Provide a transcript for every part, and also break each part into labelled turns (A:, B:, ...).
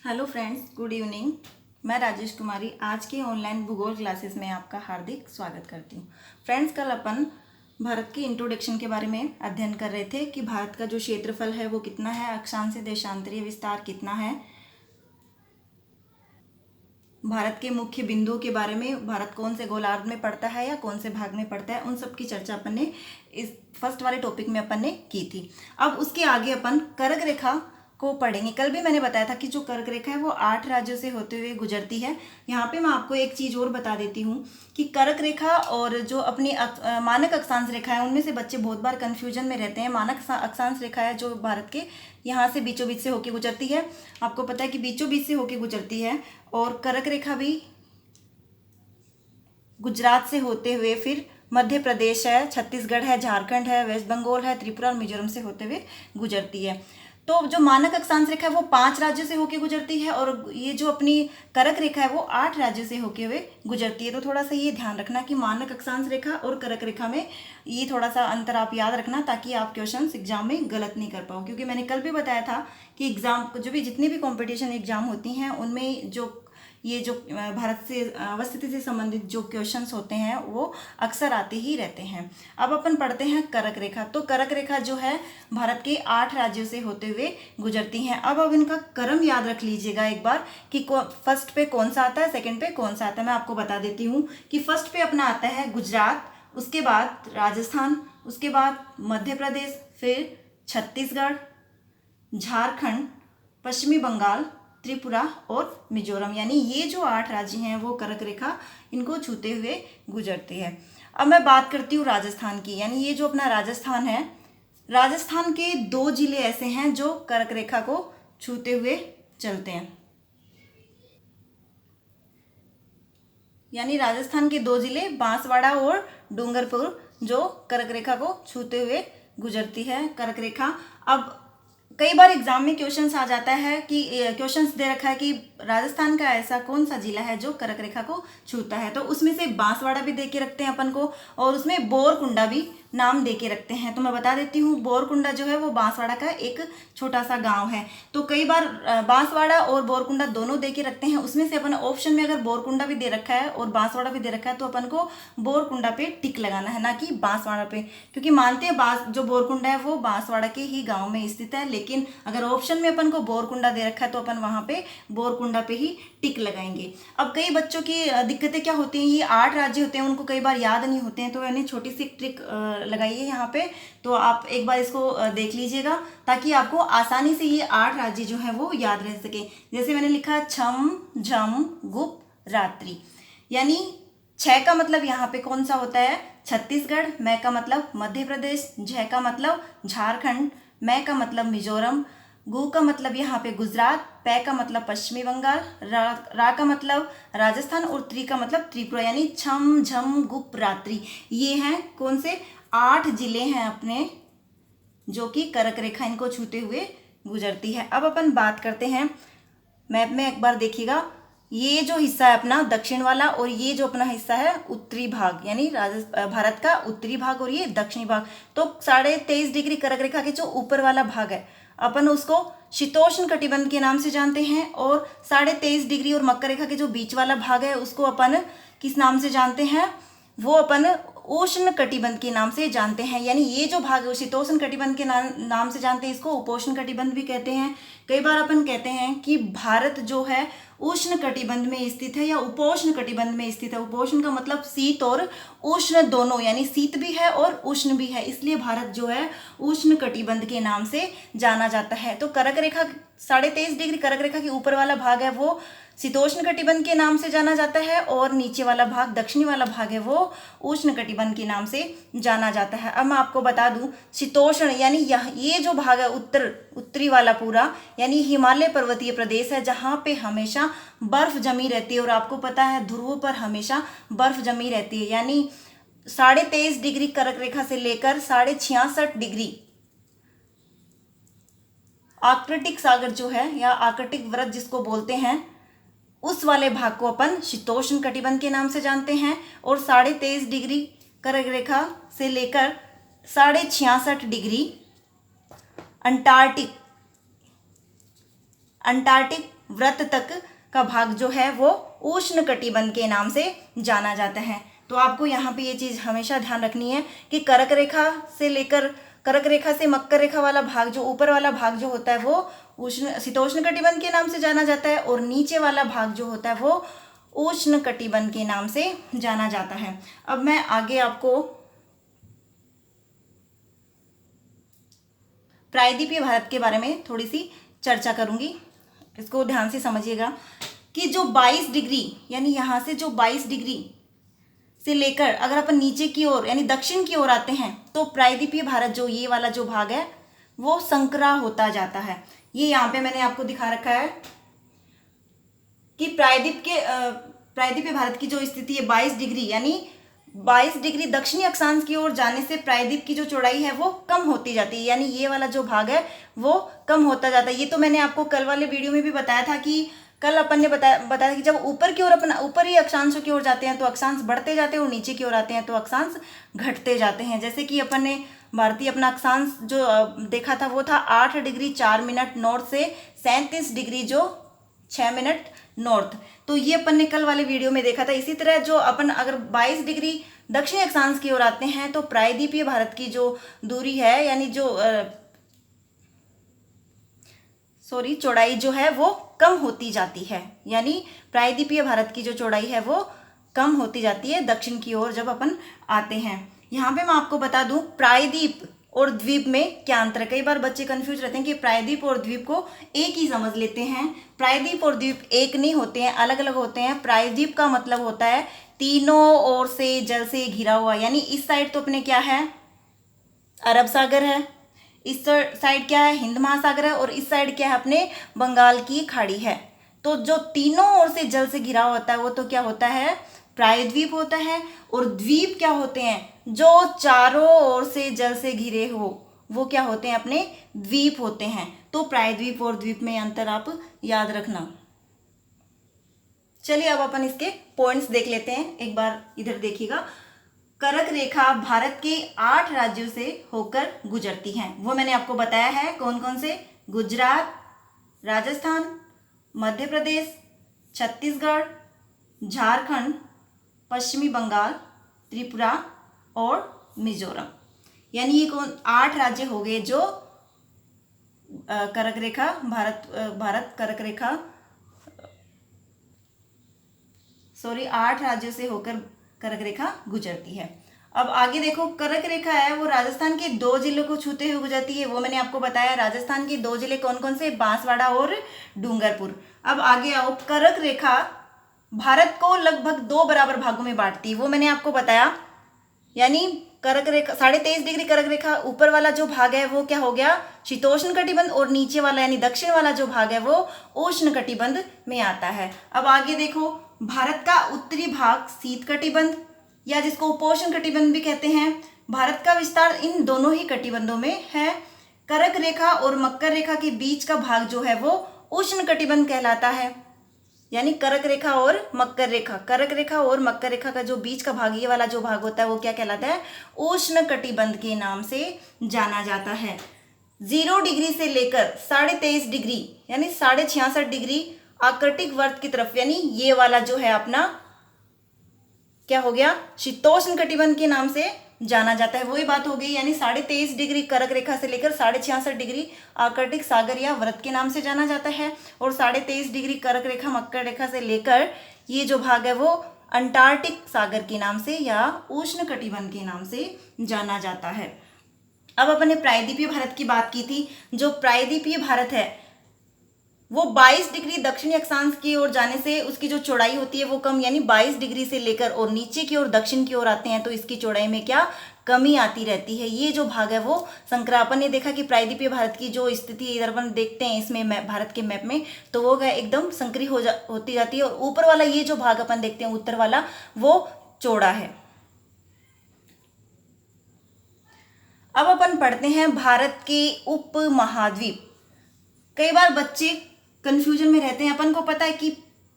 A: Hello friends, good evening. मैं राजेश कुमारी आज के ऑनलाइन भूगोल क्लासेस में आपका हार्दिक स्वागत करती हूँ। फ्रेंड्स, कल अपन भारत के इंट्रोडक्शन के बारे में अध्ययन कर रहे थे कि भारत का जो क्षेत्रफल है वो कितना है, अक्षांश से देशांतरीय विस्तार कितना है, भारत के मुख्य बिंदुओं के बारे में, भारत कौन से गोलार्ध में पड़ता है या कौन से भाग में पड़ता है, उन सब की चर्चा अपन ने इस फर्स्ट वाले टॉपिक में अपन ने की थी। अब उसके आगे अपन कर्क रेखा को पढ़ेंगे। कल भी मैंने बताया था कि जो कर्क रेखा है वो 8 राज्यों से होते हुए गुजरती है। यहाँ पे मैं आपको एक चीज़ और बता देती हूँ कि कर्क रेखा और जो अपनी मानक अक्षांश रेखा है उनमें से बच्चे बहुत बार कन्फ्यूजन में रहते हैं। मानक अक्षांश रेखा है जो भारत के यहाँ से बीचों बीच से होके गुजरती है, आपको पता है कि बीचों बीच से होके गुजरती है। और कर्क रेखा भी गुजरात से होते हुए फिर मध्य प्रदेश है, छत्तीसगढ़ है, झारखंड है, वेस्ट बंगाल है, त्रिपुरा और मिजोरम से होते हुए गुजरती है। तो जो मानक अक्षांश रेखा है वो 5 राज्यों से होकर गुजरती है और ये जो अपनी कर्क रेखा है वो 8 राज्यों से होके हुए गुजरती है। तो थोड़ा सा ये ध्यान रखना कि मानक अक्षांश रेखा और कर्क रेखा में ये थोड़ा सा अंतर आप याद रखना, ताकि आप क्वेश्चन एग्जाम में गलत नहीं कर पाओ। क्योंकि मैंने कल भी बताया था कि एग्जाम जो भी जितनी भी कॉम्पिटिशन एग्जाम होती हैं उनमें जो भारत से अवस्थिति से संबंधित जो क्वेश्चंस होते हैं वो अक्सर आते ही रहते हैं। अब अपन पढ़ते हैं कर्क रेखा। तो कर्क रेखा जो है भारत के 8 राज्यों से होते हुए गुजरती हैं। अब इनका क्रम याद रख लीजिएगा एक बार कि फर्स्ट पे कौन सा आता है, सेकंड पे कौन सा आता है। मैं आपको बता देती हूँ कि फर्स्ट पे अपना आता है गुजरात, उसके बाद राजस्थान, उसके बाद मध्य प्रदेश, फिर छत्तीसगढ़, झारखंड, पश्चिमी बंगाल, त्रिपुरा और मिजोरम। यानी ये जो 8 राज्य हैं वो कर्क रेखा इनको छूते हुए गुजरती है। अब मैं बात करती हूँ राजस्थान की। यानी ये जो अपना राजस्थान है, राजस्थान के 2 जिले ऐसे हैं जो कर्क रेखा को छूते हुए चलते हैं। यानी राजस्थान के 2 जिले बांसवाड़ा और डूंगरपुर जो कर्क रेखा को छूते हुए गुजरती है कर्क रेखा। अब कई बार एग्जाम में क्वेश्चंस आ जाता है कि क्वेश्चंस दे रखा है कि राजस्थान का ऐसा कौन सा जिला है जो कर्क रेखा को छूता है। तो उसमें से बांसवाड़ा भी दे के रखते हैं अपन को और उसमें बोरकुंडा भी नाम दे के रखते हैं। तो मैं बता देती हूँ, बोरकुंडा जो है वो बांसवाड़ा का एक छोटा सा गांव है। तो कई बार बांसवाड़ा और बोरकुंडा दोनों दे के रखते हैं। उसमें से अपन ऑप्शन में अगर बोरकुंडा भी दे रखा है और बांसवाड़ा भी दे रखा है तो अपन को बोरकुंडा पे टिक लगाना है, ना कि बांसवाड़ा पे। क्योंकि मानते हैं जो बोरकुंडा है वो बांसवाड़ा के ही गाँव में स्थित है, लेकिन अगर ऑप्शन में अपन को बोरकुंडा दे रखा है तो अपन वहां पे बोरकुंडा पे ही टिक लगाएंगे। अब कई बच्चों की दिक्कतें क्या होती हैं, ये 8 राज्य होते हैं उनको कई बार याद नहीं होते हैं। तो यानी छोटी सी ट्रिक लगाइए यहाँ पे। तो आप एक बार इसको देख लीजिएगा ताकि आपको आसानी से ये 8 राज्य जो है वो याद रह सके। जैसे मैंने लिखा छम झम गुप रात्रि। यानी 6 का मतलब यहाँ पे कौन सा होता है, छत्तीसगढ़, मैं का मतलब मध्य प्रदेश, झ का मतलब झारखंड, मैं का मतलब मिजोरम, गु का मतलब यहाँ पे गुजरात, पै का मतलब पश्चिमी बंगाल, रा का मतलब राजस्थान और त्रि का मतलब त्रिपुरा। यानी छम झम गुप रात्रि, ये हैं कौन से 8 जिले हैं अपने जो कि कर्क रेखा इनको छूते हुए गुजरती है। अब अपन बात करते हैं मैप में, एक बार देखिएगा। ये जो हिस्सा है अपना दक्षिण वाला और ये जो अपना हिस्सा है उत्तरी भाग, यानी भारत का उत्तरी भाग और ये दक्षिणी भाग। तो 23.5 डिग्री कर्क रेखा के जो ऊपर वाला भाग है अपन उसको शीतोष्ण कटिबंध के नाम से जानते हैं और 23.5 डिग्री और मकर रेखा के जो बीच वाला भाग है उसको अपन किस नाम से जानते हैं, वो अपन उष्ण कटिबंध के नाम से जानते हैं। यानी ये जो भाग है शीतोष्ण कटिबंध के नाम से जानते हैं, इसको उपोष्ण कटिबंध भी कहते हैं। कई बार अपन कहते हैं कि भारत जो है उष्ण कटिबंध में स्थित है या उपोष्ण कटिबंध में स्थित है। उपोष्ण का मतलब शीत और उष्ण दोनों, यानी शीत भी है और उष्ण भी है, इसलिए भारत जो है उष्ण कटिबंध के नाम से जाना जाता है। तो कर्क रेखा 23.5 डिग्री कर्क रेखा के ऊपर वाला भाग है वो शीतोष्ण कटिबंध के नाम से जाना जाता है और नीचे वाला भाग दक्षिणी वाला भाग है वो उष्ण कटिबंध के नाम से जाना जाता है। अब मैं आपको बता दूं, शीतोष्ण यानी ये जो भाग है उत्तरी वाला पूरा, यानी हिमालय पर्वतीय प्रदेश है जहाँ पे हमेशा बर्फ जमी रहती है और आपको पता है ध्रुवों पर हमेशा बर्फ जमी रहती है। यानी 23.5 डिग्री कर्क रेखा से लेकर 66.5 डिग्री आर्कटिक सागर जो है या आर्कटिक वृत्त जिसको बोलते हैं, उस वाले भाग को अपन शीतोष्ण कटिबंध के नाम से जानते हैं। और 23.5 डिग्री कर्क रेखा से लेकर 66.5 डिग्री अंटार्कटिक व्रत तक का भाग जो है वो उष्ण कटिबंध के नाम से जाना जाता है। तो आपको यहाँ पे ये चीज़ हमेशा ध्यान रखनी है कि कर्क रेखा से लेकर कर्क रेखा से मकर रेखा वाला भाग, जो ऊपर वाला भाग जो होता है वो शीतोष्ण कटिबंध के नाम से जाना जाता है, और नीचे वाला भाग जो होता है वो उष्ण कटिबंध के नाम से जाना जाता है। अब मैं आगे आपको प्रायद्वीपीय भारत के बारे में थोड़ी सी चर्चा करूंगी, इसको ध्यान से समझिएगा कि जो 22 डिग्री यानी यहाँ से जो 22 डिग्री से लेकर अगर अपन नीचे की ओर यानी दक्षिण की ओर आते हैं तो प्रायद्वीपीय भारत जो ये वाला जो भाग है वो संकरा होता जाता है। ये यहाँ पे मैंने आपको दिखा रखा है कि प्रायद्वीपीय भारत की जो स्थिति है 22 डिग्री यानी 22 डिग्री दक्षिणी अक्षांश की ओर जाने से प्रायद्वीप की जो चौड़ाई है वो कम होती जाती है, यानी ये वाला जो भाग है वो कम होता जाता है। ये तो मैंने आपको कल वाले वीडियो में भी बताया था कि कल अपन ने बताया कि जब ऊपर की ओर अपन ऊपरी अक्षांशों की ओर जाते हैं तो अक्षांश बढ़ते जाते हैं और नीचे की ओर आते हैं तो अक्षांश घटते जाते हैं। जैसे कि अपन ने भारतीय अपना अक्षांश जो देखा था वो था 8 डिग्री 4 मिनट नॉर्थ से 37 डिग्री जो 6 मिनट नॉर्थ, तो ये अपन ने कल वाले वीडियो में देखा था। इसी तरह जो अपन अगर 22 डिग्री दक्षिणी अक्षांश की ओर आते हैं तो प्रायद्वीपीय भारत की जो दूरी है यानी जो चौड़ाई जो है वो कम होती जाती है, यानी प्रायद्वीपीय भारत की जो चौड़ाई है वो कम होती जाती है दक्षिण की ओर जब अपन आते हैं। यहाँ पे मैं आपको बता दूं प्रायद्वीप और द्वीप में क्या अंतर है। कई बार बच्चे कंफ्यूज रहते हैं कि प्रायद्वीप और द्वीप को एक ही समझ लेते हैं। प्रायद्वीप और द्वीप एक नहीं होते हैं, अलग अलग होते हैं। प्रायद्वीप का मतलब होता है तीनों ओर से जल से घिरा हुआ, यानी इस साइड तो अपने क्या है अरब सागर है, इस साइड क्या है हिंद महासागर है, और इस साइड क्या है अपने बंगाल की खाड़ी है। तो जो तीनों ओर से जल से घिरा होता है वो तो क्या होता है प्रायद्वीप होता है। और द्वीप क्या होते हैं जो चारों ओर से जल से घिरे हो वो क्या होते हैं अपने द्वीप होते हैं। तो प्रायद्वीप और द्वीप में अंतर आप याद रखना। चलिए अब अपन इसके पॉइंट्स देख लेते हैं। एक बार इधर देखिएगा, कर्क रेखा भारत के 8 राज्यों से होकर गुजरती हैं। वो मैंने आपको बताया है कौन कौन से, गुजरात, राजस्थान, मध्य प्रदेश, छत्तीसगढ़, झारखंड, पश्चिमी बंगाल, त्रिपुरा और मिजोरम। यानी ये कौन 8 राज्य हो गए जो कर्क रेखा भारत कर्क रेखा 8 राज्यों से होकर कर्क रेखा गुजरती है। अब आगे देखो, कर्क रेखा है वो राजस्थान के 2 जिलों को छूते हुए गुजरती है। वो मैंने आपको बताया राजस्थान के 2 जिले कौन कौन से, बांसवाड़ा और डूंगरपुर। अब आगे आओ, कर्क रेखा भारत को लगभग 2 बराबर भागों में बांटती है। वो मैंने आपको बताया, यानी कर्क रेखा 23.5 डिग्री कर्क रेखा ऊपर वाला जो भाग है वो क्या हो गया शीतोष्ण कटिबंध, और नीचे वाला यानी दक्षिण वाला जो भाग है वो उष्ण कटिबंध में आता है। अब आगे देखो, भारत का उत्तरी भाग शीत कटिबंध या जिसको उपोष्ण कटिबंध भी कहते हैं। भारत का विस्तार इन दोनों ही कटिबंधों में है। कर्क रेखा और मकर रेखा के बीच का भाग जो है वो उष्ण कटिबंध कहलाता है। यानी कर्क रेखा और मकर रेखा, कर्क रेखा और मकर रेखा का जो बीच का भाग ये वाला जो भाग होता है वो क्या कहलाता है, उष्ण कटिबंध के नाम से जाना जाता है। 0 डिग्री से लेकर 23.5 डिग्री यानी 66.5 डिग्री आर्कटिक वर्त की तरफ, यानी ये वाला जो है अपना क्या हो गया शीतोष्ण कटिबंध के नाम से जाना जाता है। वही बात हो गई, यानी 23.5 डिग्री कर्क रेखा से लेकर 66.5 डिग्री आर्कटिक सागर या व्रत के नाम से जाना जाता है। और 23.5 डिग्री कर्क रेखा मकर रेखा से लेकर ये जो भाग है वो अंटार्कटिक सागर के नाम से या उष्ण कटिबंध के नाम से जाना जाता है। अब अपन ने प्रायद्वीपीय भारत की बात की थी। जो प्रायद्वीपीय भारत है वो 22 डिग्री दक्षिणी अक्षांश की ओर जाने से उसकी जो चौड़ाई होती है वो कम, यानी 22 डिग्री से लेकर और नीचे की ओर दक्षिण की ओर आते हैं तो इसकी चौड़ाई में क्या कमी आती रहती है। ये जो भाग है वो संकरा। अपन ने देखा कि प्रायद्वीपीय भारत की जो स्थिति इधर अपन देखते हैं इसमें भारत के मैप में, तो वो एकदम संकरी होती जाती है। और ऊपर वाला ये जो भाग अपन देखते हैं उत्तर वाला वो चौड़ा है। अब अपन पढ़ते हैं भारत के उप महाद्वीप। कई बार बच्चे कंफ्यूजन में रहते हैं। अपन को पता है कि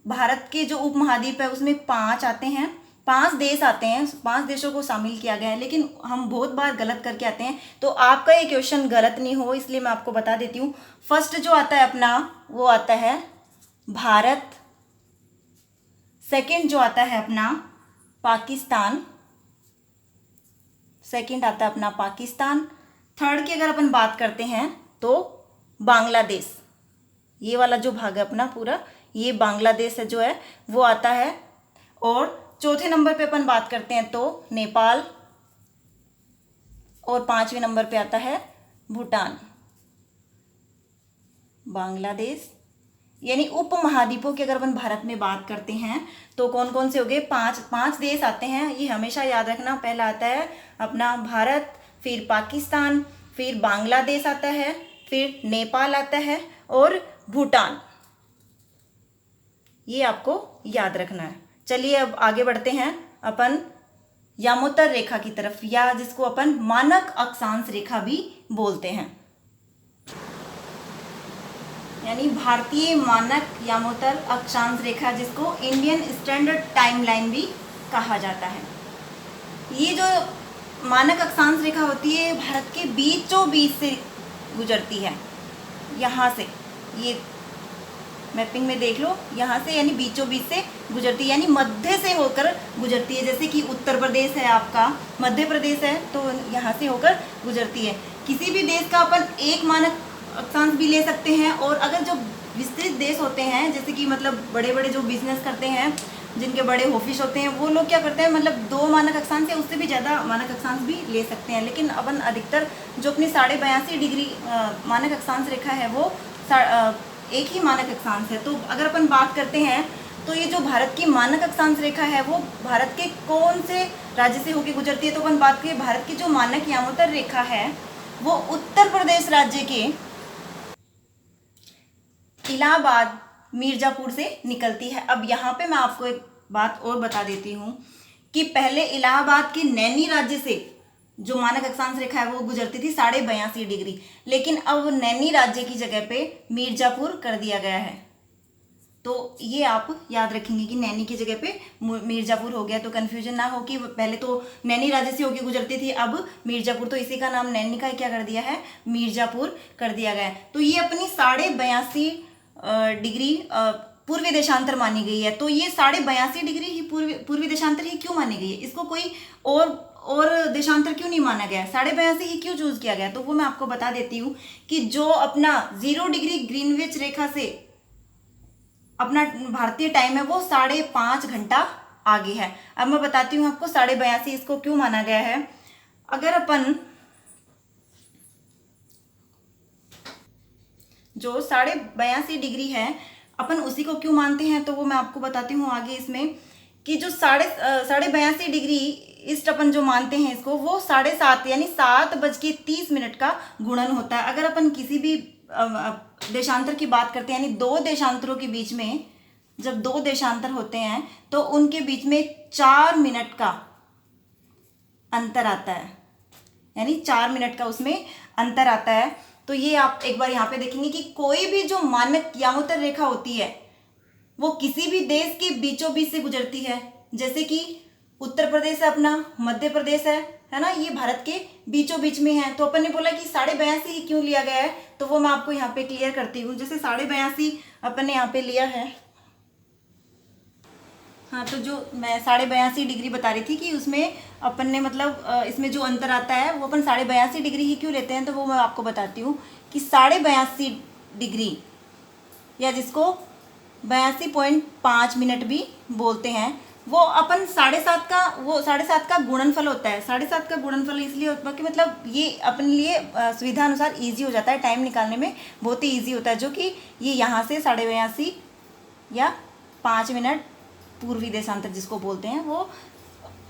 A: भारत के जो उप महाद्वीप है उसमें 5 आते हैं, 5 देश आते हैं, 5 देशों को शामिल किया गया है, लेकिन हम बहुत बार गलत करके आते हैं। तो आपका ये क्वेश्चन गलत नहीं हो इसलिए मैं आपको बता देती हूँ। फर्स्ट जो आता है अपना वो आता है भारत, सेकंड जो आता है अपना पाकिस्तान, सेकंड आता है अपना पाकिस्तान। थर्ड की अगर अपन बात करते हैं तो बांग्लादेश, ये वाला जो भाग है अपना पूरा, ये बांग्लादेश है जो है वो आता है। और चौथे नंबर पे अपन बात करते हैं तो नेपाल, और पांचवें नंबर पे आता है भूटान। बांग्लादेश, यानी उपमहाद्वीपों की अगर अपन भारत में बात करते हैं तो कौन कौन से हो गए, पांच देश आते हैं, ये हमेशा याद रखना। पहला आता है अपना भारत, फिर पाकिस्तान, फिर बांग्लादेश आता है, फिर नेपाल आता है और भूटान, ये आपको याद रखना है। चलिए अब आगे बढ़ते हैं अपन यामोत्तर रेखा की तरफ, या जिसको अपन मानक अक्षांश रेखा भी बोलते हैं, यानी भारतीय मानक यामोत्तर अक्षांश रेखा, जिसको इंडियन स्टैंडर्ड टाइमलाइन भी कहा जाता है। ये जो मानक अक्षांश रेखा होती है भारत के बीचों बीच से गुजरती है, यहाँ से, ये मैपिंग में देख लो, यहाँ से यानी बीचों बीच से गुजरती है, यानी मध्य से होकर गुजरती है। जैसे कि उत्तर प्रदेश है आपका, मध्य प्रदेश है, तो यहाँ से होकर गुजरती है। किसी भी देश का अपन एक मानक अक्षांश भी ले सकते हैं, और अगर जो विस्तृत देश होते हैं, जैसे कि मतलब बड़े बड़े जो बिजनेस करते हैं, जिनके बड़े ऑफिस होते हैं, वो लोग क्या करते हैं, मतलब 2 मानक अक्षांश या उससे भी ज़्यादा मानक अक्षांश भी ले सकते हैं। लेकिन अपन अधिकतर जो अपनी 82.5 डिग्री मानक अक्षांश रेखा है वो एक ही मानक अक्षांश है। तो अगर अपन बात करते हैं तो ये जो भारत की मानक अक्षांश रेखा है वो भारत के कौन से राज्य से होकर गुजरती है, तो अपन बात करें भारत की जो मानक यामोत्तर रेखा है वो उत्तर प्रदेश राज्य के इलाहाबाद मिर्जापुर से निकलती है। अब यहाँ पे मैं आपको एक बात और बता देती हूँ कि पहले इलाहाबाद के नैनी राज्य से जो मानक अक्षांश रेखा है वो गुजरती थी 82.5 डिग्री, लेकिन अब नैनी राज्य की जगह पे मिर्जापुर कर दिया गया है। तो ये आप याद रखेंगे कि नैनी की जगह पे मिर्जापुर हो गया, तो कन्फ्यूजन ना हो कि पहले तो नैनी राज्य से होकर गुजरती थी, अब मिर्जापुर, तो इसी का नाम नैनी का क्या कर दिया है, मिर्जापुर कर दिया गया है। तो ये अपनी 82.5 डिग्री पूर्वी देशांतर मानी गई है। तो ये 82.5 डिग्री ही पूर्वी देशांतर ही क्यों मानी गई है, इसको कोई और देशांतर क्यों नहीं माना गया, 82.5 ही क्यों चूज किया गया, तो वो मैं आपको बता देती हूँ कि जो अपना 0 डिग्री ग्रीनविच रेखा से अपना भारतीय टाइम है वो 5.5 घंटा आगे है। अब मैं बताती हूँ आपको 82.5 इसको क्यों माना गया है। अगर अपन जो 82.5 डिग्री है अपन उसी को क्यों मानते हैं, तो वो मैं आपको बताती हूँ आगे इसमें, कि जो 82.5 डिग्री ईस्ट अपन जो मानते हैं इसको, वो 7:30 यानी 7:30 का गुणन होता है। अगर अपन किसी भी देशांतर की बात करते हैं, यानी 2 देशांतरों के बीच में, जब 2 देशांतर होते हैं तो उनके बीच में 4 मिनट का अंतर आता है, यानी 4 मिनट का उसमें अंतर आता है। तो ये आप एक बार यहाँ पे देखेंगे कि कोई भी जो मानक यामोत्तर रेखा होती है वो किसी भी देश के बीचों बीच से गुजरती है। जैसे कि उत्तर प्रदेश है अपना, मध्य प्रदेश है ना, ये भारत के बीचों बीच में है। तो अपन ने बोला कि 82.5 ही क्यों लिया गया है, तो वो मैं आपको यहाँ पे क्लियर करती हूँ। जैसे 82.5 अपन ने यहाँ पे लिया है, हाँ, तो जो मैं 82.5 डिग्री बता रही थी कि उसमें अपन ने मतलब इसमें जो अंतर आता है वो अपन 82.5 डिग्री ही क्यों लेते हैं, तो वो मैं आपको बताती हूँ कि 82.5 डिग्री, या जिसको 82.5 मिनट भी बोलते हैं, वो अपन 7.5 का गुणनफल होता है। 7.5 का गुणनफल इसलिए होता है कि मतलब ये अपने लिए सुविधा अनुसार ईजी हो जाता है, टाइम निकालने में बहुत ही ईजी होता है, जो कि ये यहाँ से 82.5 या 5 मिनट पूर्वी देशांतर जिसको बोलते हैं वो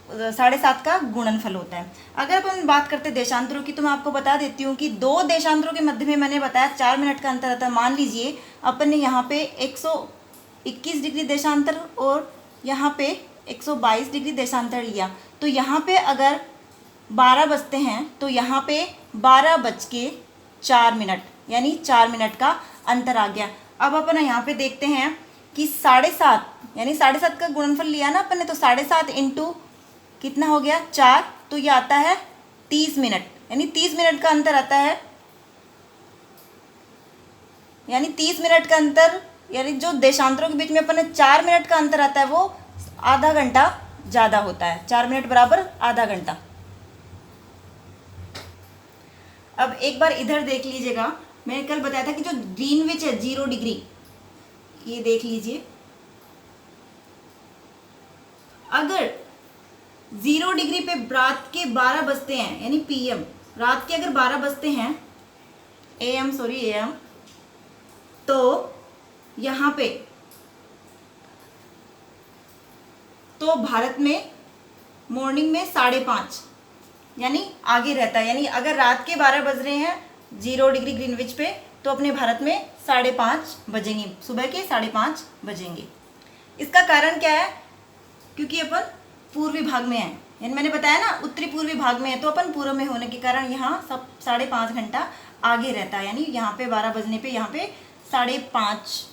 A: 7.5 का गुणनफल होता है। अगर अपन बात करते हैं देशांतरों की, तो मैं आपको बता देती हूँ कि 2 देशांतरों के मध्य में मैंने बताया 4 मिनट का अंतर आता है। मान लीजिए अपन ने यहाँ पे 121 डिग्री देशांतर और यहाँ पे 122 डिग्री देशांतर लिया, तो यहाँ पे अगर 12 बजते हैं तो यहाँ पे 12:04 यानी 4 मिनट का अंतर आ गया। अब अपन यहाँ पे देखते हैं कि 7.5 यानी 7.5 का गुणनफल लिया ना अपन ने, तो 7.5 इंटू कितना हो गया 4, तो ये आता है 30 मिनट, यानी 30 मिनट का अंतर आता है, यानी 30 मिनट का अंतर यानी जो देशांतरों के बीच में अपन 4 मिनट का अंतर आता है वो आधा घंटा ज़्यादा होता है। 4 मिनट बराबर आधा घंटा। अब एक बार इधर देख लीजिएगा, मैंने कल बताया था कि जो ग्रीनविच है 0 डिग्री, ये देख लीजिए, अगर 0 डिग्री पे रात के 12 बजते हैं यानी PM, रात के अगर 12 बजते हैं AM, तो यहाँ पे तो भारत में मॉर्निंग में 5:30 यानी आगे रहता है। यानी अगर रात के 12 बज रहे हैं 0 डिग्री ग्रीनविच पे, तो अपने भारत में 5:30 बजेंगे, सुबह के 5:30 बजेंगे। इसका कारण क्या है? क्योंकि अपन पूर्वी भाग में हैं, यानी मैंने बताया ना उत्तरी पूर्वी भाग में है, तो अपन पूर्व में होने के कारण यहाँ सब 5:30 घंटा आगे रहता है। यानी यहाँ पे 12 बजने पे यहाँ पे 5:30।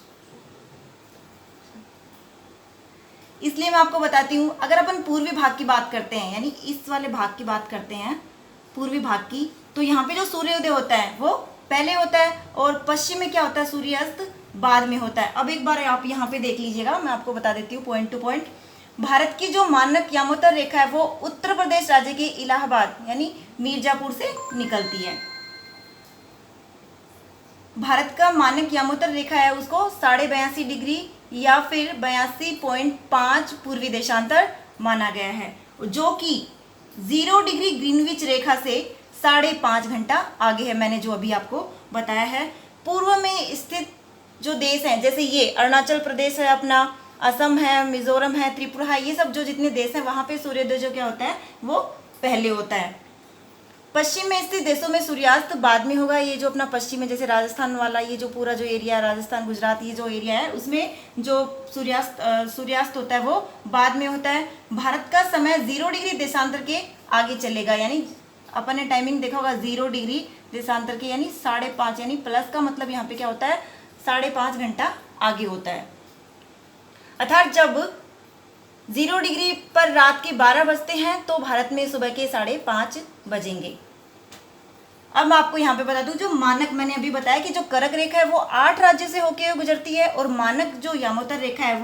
A: इसलिए मैं आपको बताती हूँ, अगर अपन पूर्वी भाग की बात करते हैं, यानी इस वाले भाग की बात करते हैं पूर्वी भाग की, तो यहाँ पे जो सूर्योदय होता है वो पहले होता है और पश्चिम में क्या होता है, सूर्यास्त बाद में होता है। अब एक बार आप यहाँ पे देख लीजिएगा, मैं आपको बता देती हूँ पॉइंट टू पॉइंट। भारत की जो मानक यामोत्तर रेखा है वो उत्तर प्रदेश राज्य के इलाहाबाद यानी मिर्जापुर से निकलती है। भारत का मानक यामोत्तर रेखा है उसको 82.5 डिग्री या फिर 82.5 पूर्वी देशांतर माना गया है, जो कि 0 डिग्री ग्रीनविच रेखा से 5.5 घंटा आगे है। मैंने जो अभी आपको बताया है, पूर्व में स्थित जो देश हैं, जैसे ये अरुणाचल प्रदेश है अपना, असम है, मिजोरम है, त्रिपुरा है, ये सब जो जितने देश हैं वहाँ पे सूर्योदय जो क्या होता है वो पहले होता है। पश्चिम में स्थित देशों में सूर्यास्त बाद में होगा। ये जो अपना पश्चिम में जैसे राजस्थान वाला ये जो पूरा जो एरिया है, राजस्थान गुजरात ये जो एरिया है, उसमें जो सूर्यास्त होता है वो बाद में होता है। भारत का समय 0 डिग्री देशांतर के आगे चलेगा, यानी अपन ने टाइमिंग देखा होगा 0 डिग्री देशांतर के, यानी 5.5, यानी प्लस का मतलब यहाँ पे क्या होता है 5.5 घंटा आगे होता है। अर्थात जब 0 डिग्री पर रात के 12 बजते हैं तो भारत में सुबह के 5:30 बजेंगे। अब मैं आपको यहाँ पे बता दूं, जो मानक मैंने अभी बताया कि जो कर्क रेखा है वो 8 राज्यों से होकर गुजरती है, और मानक जो यामोत्तर रेखा है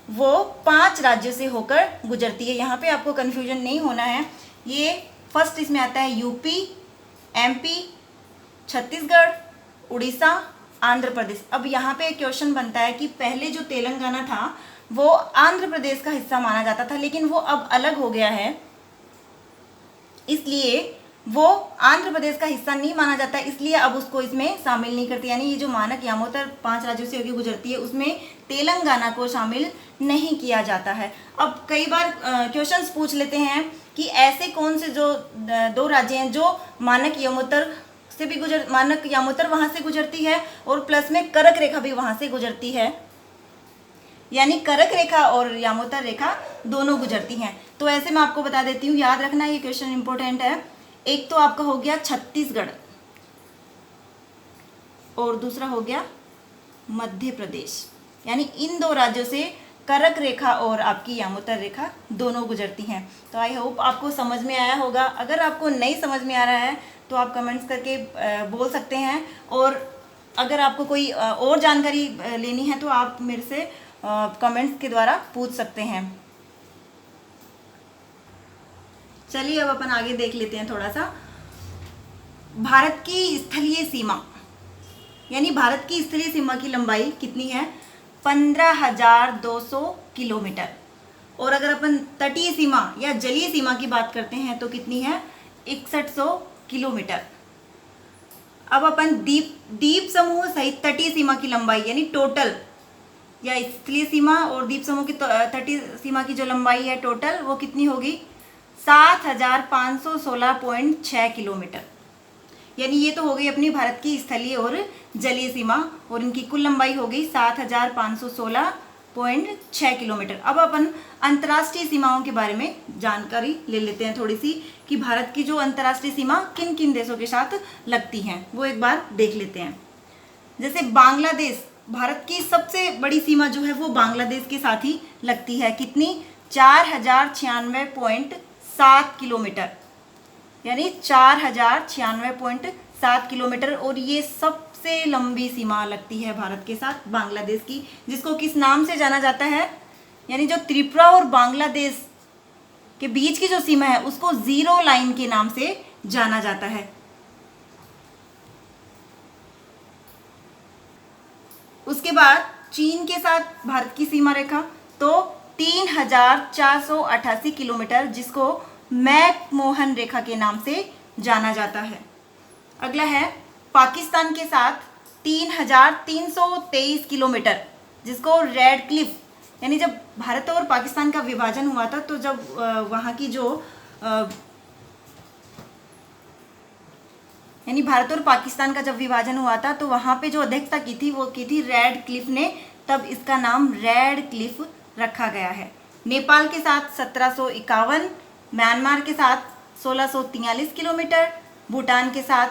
A: वो 5 राज्यों से होकर गुजरती है। यहाँ पे आपको कन्फ्यूजन नहीं होना है। ये फर्स्ट इसमें आता है यूपी, MP, छत्तीसगढ़, उड़ीसा, आंध्र प्रदेश। अब यहाँ पे क्वेश्चन बनता है कि पहले जो तेलंगाना था वो आंध्र प्रदेश का हिस्सा माना जाता था, लेकिन वो अब अलग हो गया है, इसलिए वो आंध्र प्रदेश का हिस्सा नहीं माना जाता, इसलिए अब उसको इसमें शामिल नहीं करते। यानी ये जो मानक यामोत्तर 5 राज्यों से होकर गुजरती है उसमें तेलंगाना को शामिल नहीं किया जाता है। अब कई बार क्वेश्चंस पूछ लेते हैं कि ऐसे कौन से जो 2 राज्य हैं जो मानक यामोत्तर से भी मानक यामोत्तर वहाँ से गुजरती है और प्लस में कर्क रेखा भी वहाँ से गुजरती है, यानी कर्क रेखा और यामोत्तर रेखा दोनों गुजरती हैं। तो ऐसे मैं आपको बता देती हूँ, याद रखना ये क्वेश्चन इंपॉर्टेंट है। एक तो आपका हो गया छत्तीसगढ़ और दूसरा हो गया मध्य प्रदेश, यानी इन 2 राज्यों से कर्क रेखा और आपकी यामोत्तर रेखा दोनों गुजरती हैं। तो आई होप आपको समझ में आया होगा। अगर आपको नहीं समझ में आ रहा है तो आप कमेंट्स करके बोल सकते हैं, और अगर आपको कोई और जानकारी लेनी है तो आप मेरे से कमेंट्स के द्वारा पूछ सकते हैं। चलिए अब अपन आगे देख लेते हैं थोड़ा सा। भारत की स्थलीय सीमा, यानी भारत की स्थलीय सीमा की लंबाई कितनी है 15,200 किलोमीटर, और अगर अपन तटीय सीमा या जलीय सीमा की बात करते हैं तो कितनी है 6100 किलोमीटर। अब अपन द्वीप समूह सहित तटीय सीमा की लंबाई यानी टोटल, या स्थलीय सीमा और द्वीप समूह की तटीय सीमा की जो लंबाई है टोटल वो कितनी होगी 7,516.6 किलोमीटर। यानी ये तो हो गई अपनी भारत की स्थलीय और जलीय सीमा, और इनकी कुल लंबाई हो गई 7,516.6 किलोमीटर। अब अपन अंतर्राष्ट्रीय सीमाओं के बारे में जानकारी ले लेते हैं थोड़ी सी, कि भारत की जो अंतर्राष्ट्रीय सीमा किन किन देशों के साथ लगती हैं वो एक बार देख लेते हैं। जैसे बांग्लादेश, भारत की सबसे बड़ी सीमा जो है वो बांग्लादेश के साथ ही लगती है। कितनी 4096.7 किलोमीटर, यानी 4096.7 7 किलोमीटर, और ये सबसे लंबी सीमा लगती है भारत के साथ बांग्लादेश की, जिसको किस नाम से जाना जाता है, यानी जो त्रिपुरा और बांग्लादेश के बीच की जो सीमा है उसको जीरो लाइन के नाम से जाना जाता है। उसके बाद चीन के साथ भारत की सीमा रेखा तो 3488 किलोमीटर, जिसको मैकमोहन रेखा के नाम से जाना जाता है। अगला है पाकिस्तान के साथ 3323 किलोमीटर, जिसको रेड क्लिफ, यानी जब भारत और पाकिस्तान का विभाजन हुआ था तो जब वहाँ की जो यानी भारत और पाकिस्तान का जब विभाजन हुआ था तो वहाँ पे जो अध्यक्षता की थी वो की थी रेड क्लिफ ने, तब इसका नाम रेड क्लिफ रखा गया है। नेपाल के साथ 1751, म्यांमार के साथ 1643 किलोमीटर, भूटान के साथ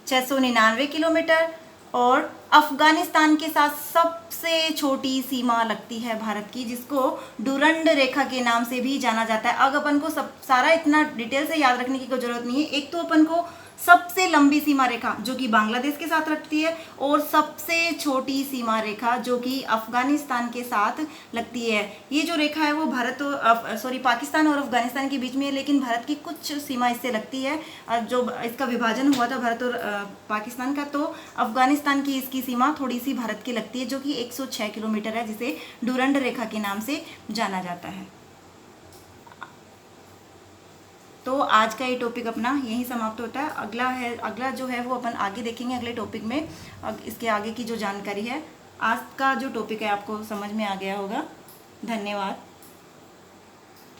A: 699 किलोमीटर, और अफगानिस्तान के साथ सबसे छोटी सीमा लगती है भारत की, जिसको डुरंड रेखा के नाम से भी जाना जाता है। अब अपन को सब सारा इतना डिटेल से याद रखने की कोई जरूरत नहीं है। एक तो अपन को सबसे लंबी सीमा रेखा जो कि बांग्लादेश के साथ लगती है, और सबसे छोटी सीमा रेखा जो कि अफगानिस्तान के साथ लगती है। ये जो रेखा है वो पाकिस्तान और अफगानिस्तान के बीच में है, लेकिन भारत की कुछ सीमा इससे लगती है। जो इसका विभाजन हुआ था भारत और पाकिस्तान का, तो अफगानिस्तान की इसकी सीमा थोड़ी सी भारत की लगती है, जो कि 106 किलोमीटर है, जिसे डुरंड रेखा के नाम से जाना जाता है। तो आज का ये टॉपिक अपना यहीं समाप्त होता है। अगला जो है वो अपन आगे देखेंगे अगले टॉपिक में। इसके आगे की जो जानकारी है, आज का जो टॉपिक है आपको समझ में आ गया होगा। धन्यवाद।